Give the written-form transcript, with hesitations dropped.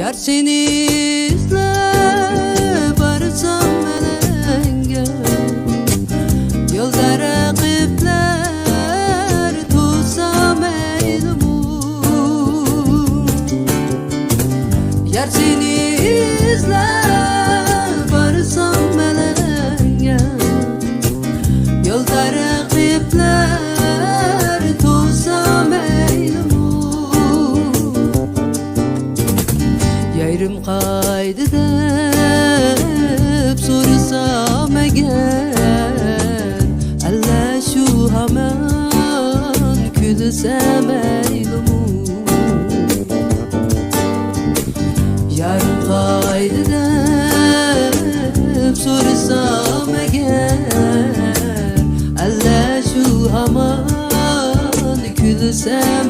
Yar seni izlep varsam melenge, yolda rakipler tutsam eylumu. Yar seni izlep varsam melenge, yolda rakipler tutsam eylumu. Yayrım kaydı dep sorsam eğer, alla şu hemen külsem eylumu. Yayrım kaydı dep sorsam eğer, alla şu hemen külsem